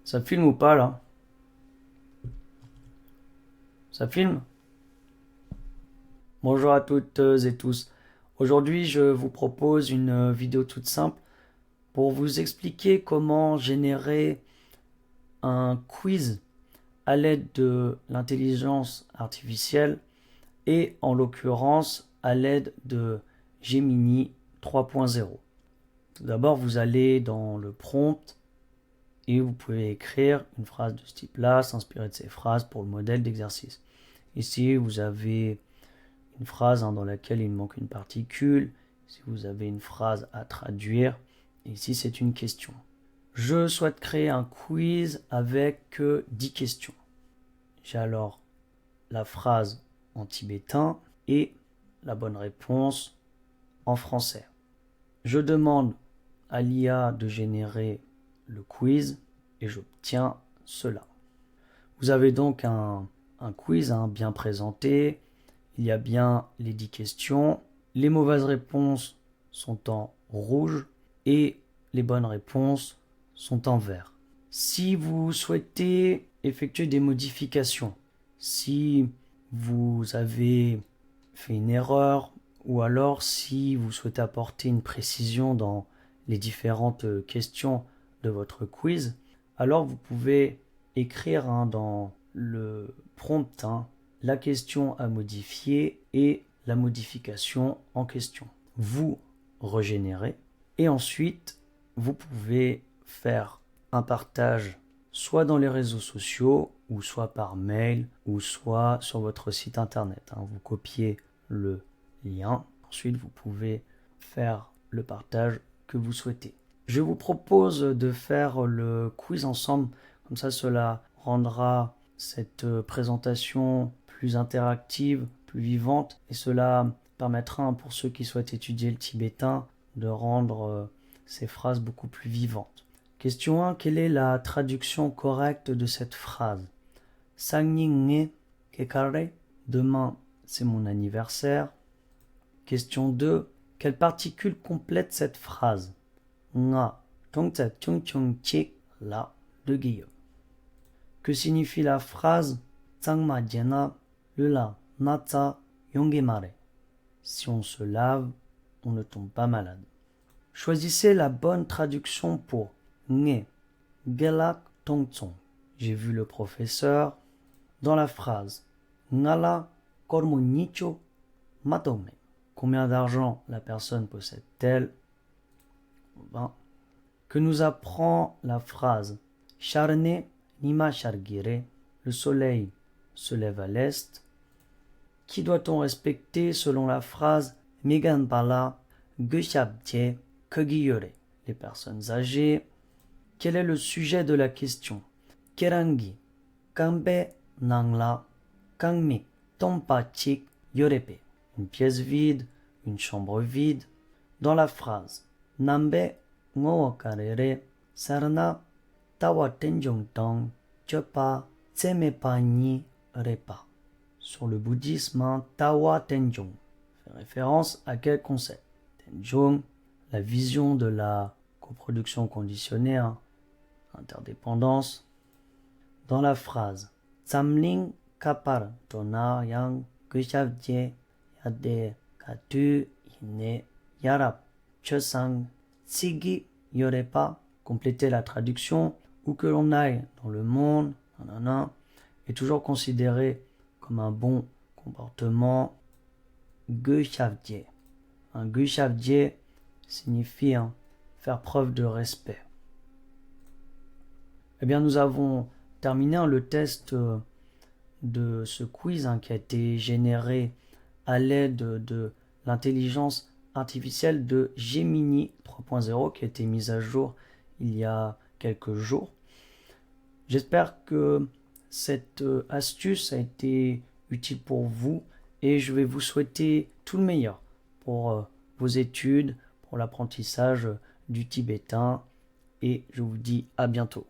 Ça filme ou pas là? Ça filme? Bonjour à toutes et tous. Aujourd'hui, je vous propose une vidéo toute simple pour vous expliquer comment générer un quiz à l'aide de l'intelligence artificielle et en l'occurrence à l'aide de Gemini 3.0. Tout d'abord, vous allez dans le prompt et vous pouvez écrire une phrase de ce type-là, s'inspirer de ces phrases pour le modèle d'exercice. Ici, vous avez une phrase dans laquelle il manque une particule. Si vous avez une phrase à traduire, et ici c'est une question. Je souhaite créer un quiz avec 10 questions. J'ai alors la phrase en tibétain et la bonne réponse en français. Je demande à l'IA de générer le quiz et j'obtiens cela. Vous avez donc un quiz bien présenté. Il y a bien les 10 questions. Les mauvaises réponses sont en rouge et les bonnes réponses sont en vert. Si vous souhaitez effectuer des modifications, si vous avez fait une erreur ou alors si vous souhaitez apporter une précision dans les différentes questions de votre quiz, alors vous pouvez écrire dans le prompt la question à modifier et la modification en question. Vous régénérez et ensuite vous pouvez faire un partage soit dans les réseaux sociaux ou soit par mail ou soit sur votre site internet. Vous copiez le lien, ensuite vous pouvez faire le partage que vous souhaitez. Je vous propose de faire le quiz ensemble, comme ça cela rendra cette présentation plus interactive, plus vivante, et cela permettra pour ceux qui souhaitent étudier le tibétain de rendre ces phrases beaucoup plus vivantes. Question 1. Quelle est la traduction correcte de cette phrase? Sangning kekare. Demain, c'est mon anniversaire. Question 2. Quelle particule complète cette phrase? Nga tongtsa chung chung chik la de Guillaume. Que signifie la phrase Tsangma jena lula natsa yongemare? Si on se lave, on ne tombe pas malade. Choisissez la bonne traduction pour Nge gelak tongtsong. J'ai vu le professeur. Dans la phrase Ngala kormo nicho matome. Combien d'argent la personne possède-t-elle? 20. Que nous apprend la phrase Charne nima chargire. Le soleil se lève à l'est. Qui doit-on respecter selon la phrase Meganpala geshabje kogiyore? Les personnes âgées. Quel est le sujet de la question? Kerangi kambe nangla kangmik tompachik yorepe. Une pièce vide, une chambre vide. Dans la phrase Nambe ngowakarere sarna tawa tenjong tong chopa tsemepa ni repa. Sur le bouddhisme, Tawa Tenjong fait référence à quel concept? Tenjong, la vision de la coproduction conditionnée, interdépendance. Dans la phrase Tsamling kapar tona yang geshavje yade katu ine yarap chosang tsigi yorepa. Compléter la traduction où que l'on aille dans le monde, est toujours considéré comme un bon comportement. Geshavje. Un geshavje signifie faire preuve de respect. Eh bien, nous avons terminé le test de ce quiz qui a été généré à l'aide de l'intelligence artificielle de Gemini 3.0 qui a été mise à jour il y a quelques jours. J'espère que cette astuce a été utile pour vous et je vais vous souhaiter tout le meilleur pour vos études, pour l'apprentissage du tibétain et je vous dis à bientôt.